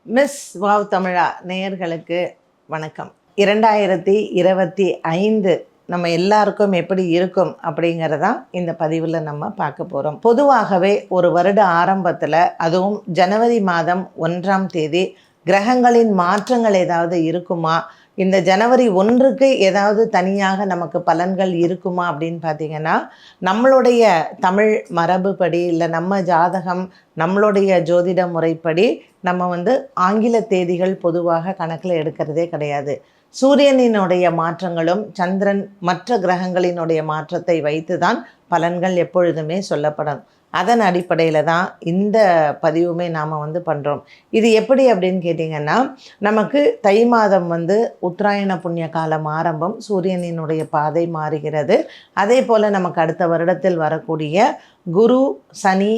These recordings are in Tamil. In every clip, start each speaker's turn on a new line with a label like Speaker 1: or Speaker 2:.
Speaker 1: மிஸ் வாவ் தமிழா நேயர்களுக்கு வணக்கம். 2025 நம்ம எல்லாருக்கும் எப்படி இருக்கும் அப்படிங்கிறதான் இந்த பதிவில் நம்ம பார்க்க போகிறோம். பொதுவாகவே ஒரு வருட ஆரம்பத்தில், அதுவும் ஜனவரி மாதம் 1ஆம் தேதி கிரகங்களின் மாற்றங்கள் ஏதாவது இருக்குமா, இந்த ஜனவரி 1க்கு ஏதாவது தனியாக நமக்கு பலன்கள் இருக்குமா அப்படின்னு பார்த்தீங்கன்னா, நம்மளுடைய தமிழ் மரபுப்படி இல்லை நம்ம ஜாதகம் நம்மளுடைய ஜோதிட முறைப்படி நம்ம ஆங்கில தேதிகள் பொதுவாக கணக்கில் எடுக்கிறதே கிடையாது. சூரியனினுடைய மாற்றங்களும் சந்திரன் மற்ற கிரகங்களினுடைய மாற்றத்தை வைத்து தான் பலன்கள் எப்பொழுதுமே சொல்லப்படும். அதன் அடிப்படையில் தான் இந்த பதிவுமே நாம் பண்ணுறோம். இது எப்படி அப்படின்னு கேட்டிங்கன்னா, நமக்கு தை மாதம் உத்தராயண புண்ணிய காலம் ஆரம்பம், சூரியனினுடைய பாதை மாறுகிறது. அதே போல் நமக்கு அடுத்த வருடத்தில் வரக்கூடிய குரு, சனி,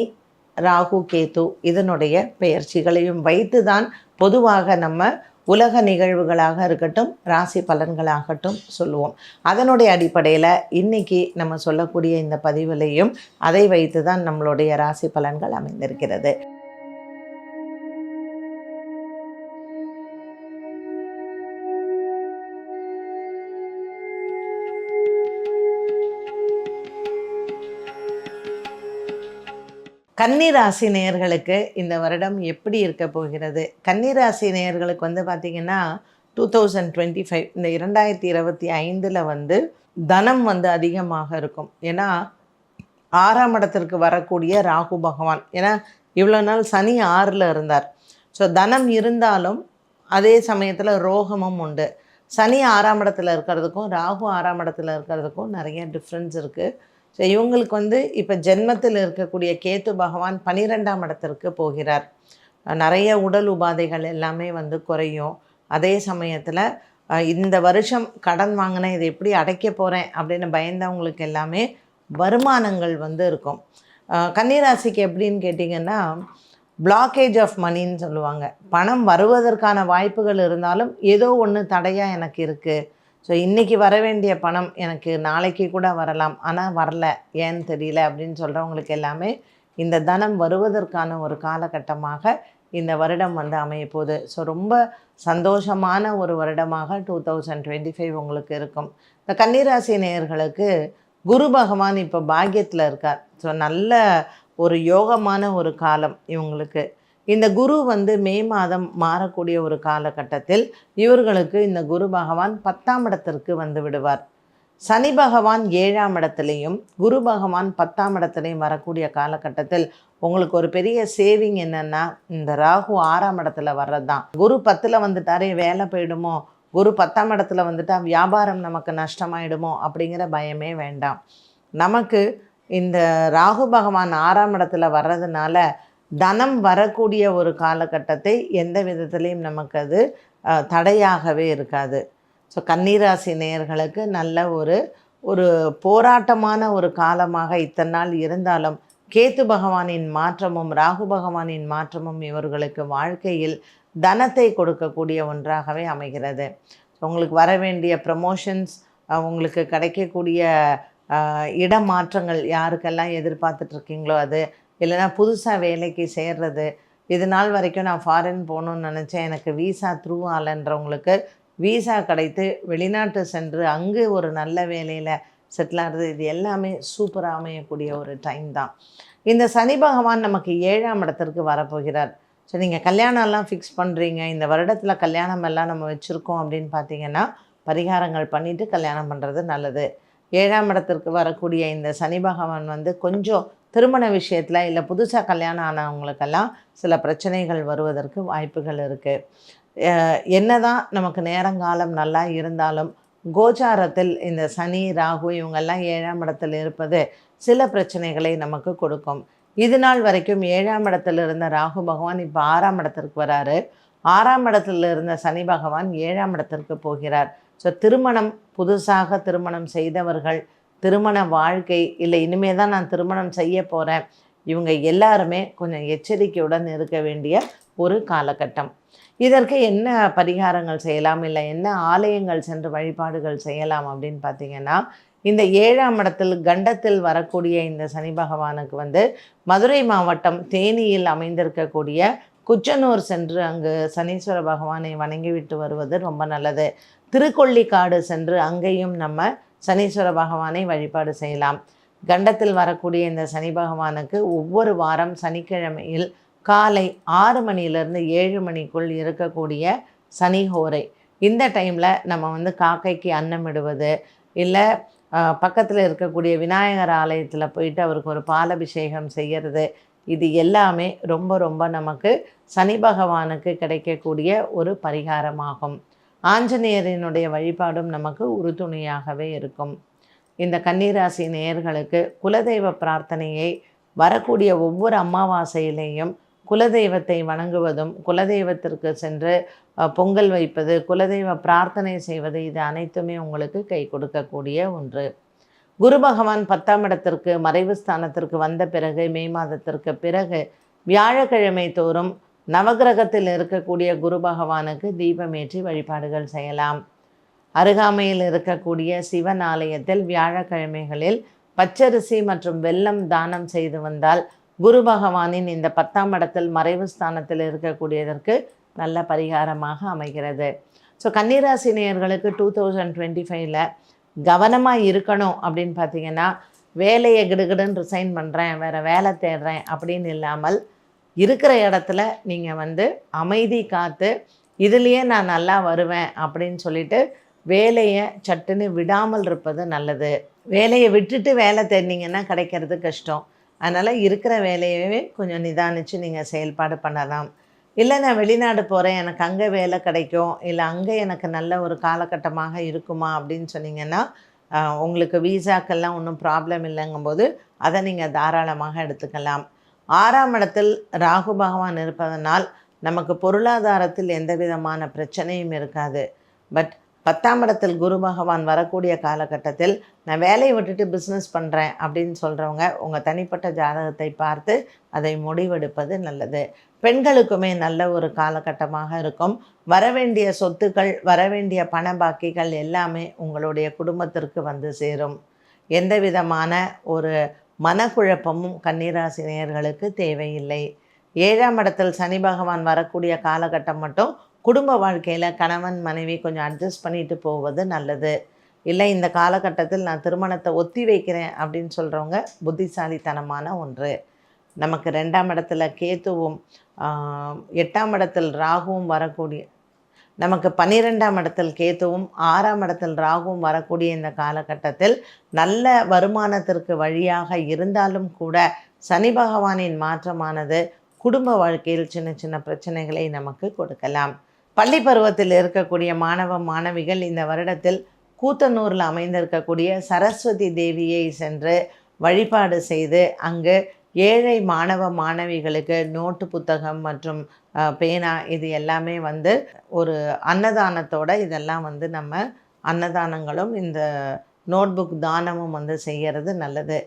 Speaker 1: ராகு, கேது இதனுடைய பெயர்ச்சிகளையும் வைத்து தான் பொதுவாக நம்ம உலக நிகழ்வுகளாக இருக்கட்டும், ராசி பலன்களாகட்டும் சொல்லுவோம். அதனுடைய அடிப்படையில் இன்றைக்கி நம்ம சொல்லக்கூடிய இந்த பதிவிலையும் அதை வைத்து தான் நம்மளுடைய ராசி பலன்கள் அமைந்திருக்கிறது. கன்னிராசி நேயர்களுக்கு இந்த வருடம் எப்படி இருக்க போகிறது? கன்னிராசி நேயர்களுக்கு பார்த்திங்கன்னா 2025 இந்த 2025 தனம் அதிகமாக இருக்கும். ஏன்னா 6ஆம் இடத்திற்கு வரக்கூடிய ராகு பகவான், ஏன்னா இவ்வளோ நாள் சனி 6ல் இருந்தார். ஸோ தனம் இருந்தாலும் அதே சமயத்தில் ரோகமும் உண்டு. சனி 6ஆம் இடத்துல இருக்கிறதுக்கும் ராகு 6ஆம் இடத்துல இருக்கிறதுக்கும் நிறைய டிஃப்ரென்ஸ் இருக்குது. ஸோ இவங்களுக்கு இப்போ ஜென்மத்தில் இருக்கக்கூடிய கேத்து பகவான் 12ஆம் இடத்திற்கு போகிறார். நிறைய உடல் உபாதைகள் எல்லாமே குறையும். அதே சமயத்தில் இந்த வருஷம் கடன் வாங்கினேன், இதை எப்படி அடைக்க போகிறேன் அப்படின்னு பயந்தவங்களுக்கு எல்லாமே வருமானங்கள் இருக்கும். கன்னிராசிக்கு எப்படின்னு கேட்டிங்கன்னா, பிளாக்கேஜ் ஆஃப் மணின்னு சொல்லுவாங்க. பணம் வருவதற்கான வாய்ப்புகள் இருந்தாலும் ஏதோ ஒன்று தடையாக எனக்கு இருக்குது. ஸோ இன்றைக்கி வர வேண்டிய பணம் எனக்கு நாளைக்கு கூட வரலாம், ஆனால் வரல, ஏன்னு தெரியல அப்படின்னு சொல்கிறவங்களுக்கு எல்லாமே இந்த தனம் வருவதற்கான ஒரு காலகட்டமாக இந்த வருடம் அமையப்போகுது. ஸோ ரொம்ப சந்தோஷமான ஒரு வருடமாக 2025 உங்களுக்கு இருக்கும். இந்த கன்னிராசி நேயர்களுக்கு குரு பகவான் இப்போ பாக்கியத்தில் இருக்கார். ஸோ நல்ல ஒரு யோகமான ஒரு காலம் இவங்களுக்கு. இந்த குரு மே மாதம் மாறக்கூடிய ஒரு காலகட்டத்தில் இவர்களுக்கு இந்த குரு பகவான் 10ஆம் இடத்திற்கு விடுவார். சனி பகவான் 7ஆம் இடத்துலையும் குரு பகவான் 10ஆம் இடத்துலையும் வரக்கூடிய காலகட்டத்தில் உங்களுக்கு ஒரு பெரிய சேவிங் என்னென்னா, இந்த ராகு 6ஆம் இடத்துல வர்றது தான். குரு 10ல் வந்துட்டாரே வேலை போயிடுமோ, குரு 10ஆம் இடத்துல வந்துட்டால் வியாபாரம் நமக்கு நஷ்டமாயிடுமோ அப்படிங்கிற பயமே வேண்டாம். நமக்கு இந்த ராகு பகவான் 6ஆம் இடத்துல வர்றதுனால தனம் வரக்கூடிய ஒரு காலகட்டத்தை எந்த விதத்துலேயும் நமக்கு அது தடையாகவே இருக்காது. ஸோ கன்னிராசி நேயர்களுக்கு நல்ல ஒரு போராட்டமான ஒரு காலமாக இத்தனை நாள் இருந்தாலும், கேத்து பகவானின் மாற்றமும் ராகு பகவானின் மாற்றமும் இவர்களுக்கு வாழ்க்கையில் தனத்தை கொடுக்கக்கூடிய ஒன்றாகவே அமைகிறது. உங்களுக்கு வர வேண்டிய ப்ரமோஷன்ஸ், உங்களுக்கு கிடைக்கக்கூடிய இடமாற்றங்கள், யாருக்கெல்லாம் எதிர்பார்த்துட்ருக்கீங்களோ அது, இல்லைனா புதுசாக வேலைக்கு சேர்றது, இது நாள் வரைக்கும் நான் ஃபாரின் போகணுன்னு நினச்சேன், எனக்கு வீசா த்ரூ ஆகலைன்றவங்களுக்கு வீசா கிடைத்து வெளிநாட்டு சென்று அங்கு ஒரு நல்ல வேலையில் செட்டில் ஆகிறது, இது எல்லாமே சூப்பராக அமையக்கூடிய ஒரு டைம் தான். இந்த சனி பகவான் நமக்கு 7ஆம் இடத்திற்கு வரப்போகிறார். ஸோ நீங்கள் கல்யாணம்லாம் ஃபிக்ஸ் பண்ணுறீங்க, இந்த வருடத்தில் கல்யாணம் எல்லாம் நம்ம வச்சுருக்கோம் அப்படின்னு பார்த்தீங்கன்னா, பரிகாரங்கள் பண்ணிவிட்டு கல்யாணம் பண்ணுறது நல்லது. 7ஆம் இடத்திற்கு வரக்கூடிய இந்த சனி பகவான் கொஞ்சம் திருமண விஷயத்தில் இல்லை புதுசாக கல்யாணம் ஆனவங்களுக்கெல்லாம் சில பிரச்சனைகள் வருவதற்கு வாய்ப்புகள் இருக்குது. என்ன தான் நமக்கு நேரங்காலம் நல்லா இருந்தாலும் கோச்சாரத்தில் இந்த சனி ராகு இவங்கெல்லாம் 7ஆம் இடத்தில் இருப்பது சில பிரச்சனைகளை நமக்கு கொடுக்கும். இது நாள் வரைக்கும் 7ஆம் இடத்தில் இருந்த ராகு பகவான் இப்போ 6ஆம் இடத்திற்கு வராரு. 6ஆம் இடத்தில் இருந்த சனி பகவான் 7ஆம் இடத்திற்கு போகிறார். ஸோ திருமணம், புதுசாக திருமணம் செய்தவர்கள், திருமண வாழ்க்கை, இல்லை இனிமேல் தான் நான் திருமணம் செய்ய போகிறேன், இவங்க எல்லாருமே கொஞ்சம் எச்சரிக்கையுடன் இருக்க வேண்டிய ஒரு காலகட்டம். இதற்கு என்ன பரிகாரங்கள் செய்யலாம், இல்லை என்ன ஆலயங்கள் சென்று வழிபாடுகள் செய்யலாம் அப்படின்னு பார்த்திங்கன்னா, இந்த 7ஆம் இடத்தில் கண்டத்தில் வரக்கூடிய இந்த சனி பகவானுக்கு மதுரை மாவட்டம் தேனியில் அமைந்திருக்கக்கூடிய குச்சனூர் சென்று அங்கு சனீஸ்வர பகவானை வணங்கிவிட்டு வருவது ரொம்ப நல்லது. திருக்கொள்ளிக்காடு சென்று அங்கேயும் நம்ம சனீஸ்வர பகவானை வழிபாடு செய்யலாம். கண்டத்தில் வரக்கூடிய இந்த சனி பகவானுக்கு ஒவ்வொரு வாரம் சனிக்கிழமையில் காலை 6 மணியிலிருந்து 7 மணிக்குள் இருக்கக்கூடிய சனி ஹோரை, இந்த டைமில் நம்ம காக்கைக்கு அன்னம் இடுவது, இல்லை பக்கத்தில் இருக்கக்கூடிய விநாயகர் ஆலயத்தில் போயிட்டு அவருக்கு ஒரு பாலபிஷேகம் செய்கிறது, இது எல்லாமே ரொம்ப ரொம்ப நமக்கு சனி பகவானுக்கு கிடைக்கக்கூடிய ஒரு பரிகாரமாகும். ஆஞ்சநேயரினுடைய வழிபாடும் நமக்கு உறுதுணையாகவே இருக்கும். இந்த கன்னிராசி நேயர்களுக்கு குலதெய்வ பிரார்த்தனையை வரக்கூடிய ஒவ்வொரு அமாவாசையிலேயும் குலதெய்வத்தை வணங்குவதும், குலதெய்வத்திற்கு சென்று பொங்கல் வைப்பது, குலதெய்வ பிரார்த்தனை செய்வது, இது அனைத்துமே உங்களுக்கு கை கொடுக்கக்கூடிய ஒன்று. குரு பகவான் 10ஆம் இடத்திற்கு மறைவு ஸ்தானத்திற்கு வந்த பிறகு மே மாதத்திற்கு பிறகு வியாழக்கிழமை தோறும் நவகிரகத்தில் இருக்கக்கூடிய குரு பகவானுக்கு தீபமேற்றி வழிபாடுகள் செய்யலாம். அருகாமையில் இருக்கக்கூடிய சிவன் ஆலயத்தில் வியாழக்கிழமைகளில் பச்சரிசி மற்றும் வெல்லம் தானம் செய்து வந்தால் குரு பகவானின் இந்த 10ஆம் இடத்தில் மறைவு ஸ்தானத்தில் இருக்கக்கூடியதற்கு நல்ல பரிகாரமாக அமைகிறது. ஸோ கன்னிராசி நேயர்களுக்கு 2025ல் கவனமாக இருக்கணும் அப்படின்னு பார்த்தீங்கன்னா, வேலையை கிடுகிடுன்னு ரிசைன் பண்ணுறேன், வேறு வேலை தேடுறேன் அப்படின்னு இல்லாமல் இருக்கிற இடத்துல நீங்கள் அமைதி காத்து இதுலேயே நான் நல்லா வருவேன் அப்படின்னு சொல்லிட்டு வேலையை சட்டுன்னு விடாமல் இருப்பது நல்லது. வேலையை விட்டுட்டு வேலை தேடினீங்கன்னா கிடைக்கிறது கஷ்டம். அதனால் இருக்கிற வேலையவே கொஞ்சம் நிதானித்து நீங்கள் செயல்பாடு பண்ணலாம். இல்லை நான் வெளிநாடு போகிறேன், எனக்கு அங்கே வேலை கிடைக்கும், இல்லை அங்கே எனக்கு நல்ல ஒரு காலகட்டமாக இருக்குமா அப்படின்னு சொன்னீங்கன்னா, உங்களுக்கு வீசாக்கெல்லாம் ஒன்றும் ப்ராப்ளம் இல்லைங்கும்போது அதை நீங்கள் தாராளமாக எடுத்துக்கலாம். 6ஆம் இடத்தில் ராகு பகவான் இருப்பதனால் நமக்கு பொருளாதாரத்தில் எந்த விதமான பிரச்சனையும் இருக்காது. பட் 10ஆம் இடத்தில் குரு பகவான் வரக்கூடிய காலகட்டத்தில் நான் வேலையை விட்டுட்டு பிஸ்னஸ் பண்ணுறேன் அப்படின்னு சொல்கிறவங்க உங்கள் தனிப்பட்ட ஜாதகத்தை பார்த்து அதை முடிவெடுப்பது நல்லது. பெண்களுக்குமே நல்ல ஒரு காலகட்டமாக இருக்கும். வரவேண்டிய சொத்துக்கள், வரவேண்டிய பண பாக்கிகள் எல்லாமே உங்களுடைய குடும்பத்திற்கு வந்து சேரும். எந்த விதமான ஒரு மனக்குழப்பமும் கன்னிராசி நேயர்களுக்கு தேவையில்லை. 7ஆம் இடத்தில் சனி பகவான் வரக்கூடிய காலகட்டம் மட்டும் குடும்ப வாழ்க்கையில் கணவன் மனைவி கொஞ்சம் அட்ஜஸ்ட் பண்ணிட்டு போவது நல்லது. இல்லை இந்த காலகட்டத்தில் நான் திருமணத்தை ஒத்தி வைக்கிறேன் அப்படின்னு சொல்கிறவங்க புத்திசாலித்தனமான ஒன்று. நமக்கு 2ஆம் இடத்துல கேத்துவும் 8ஆம் இடத்தில் ராகுவும் வரக்கூடிய, நமக்கு 12ஆம் இடத்தில் கேத்துவும் 6ஆம் இடத்தில் ராகுவும் வரக்கூடிய இந்த காலகட்டத்தில் நல்ல வருமானத்திற்கு வழியாக இருந்தாலும் கூட சனி பகவானின் மாற்றமானது குடும்ப வாழ்க்கையில் சின்ன சின்ன பிரச்சனைகளை நமக்கு கொடுக்கலாம். பள்ளி பருவத்தில் இருக்கக்கூடிய மாணவ மாணவிகள் இந்த வருடத்தில் கூத்தனூரில் அமைந்திருக்கக்கூடிய சரஸ்வதி தேவியை சென்று வழிபாடு செய்து அங்கு ஏழை மாணவ மாணவிகளுக்கு நோட்டு புத்தகம் மற்றும் பேனா இது எல்லாமே ஒரு அன்னதானத்தோட இதெல்லாம் நம்ம அன்னதானங்களும் இந்த நோட்புக் தானமும் செய்கிறது நல்லது.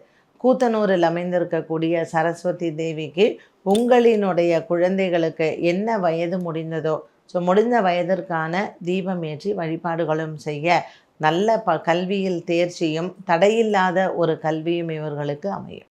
Speaker 1: கூத்தனூரில் அமைந்திருக்கக்கூடிய சரஸ்வதி தேவிக்கு உங்களினுடைய குழந்தைகளுக்கு என்ன வயது முடிந்ததோ முடிந்த வயதிற்கான தீபம் ஏற்றி வழிபாடுகளும் செய்ய நல்ல கல்வியில் தேர்ச்சியும் தடையில்லாத ஒரு கல்வியும் இவர்களுக்கு அமையும்.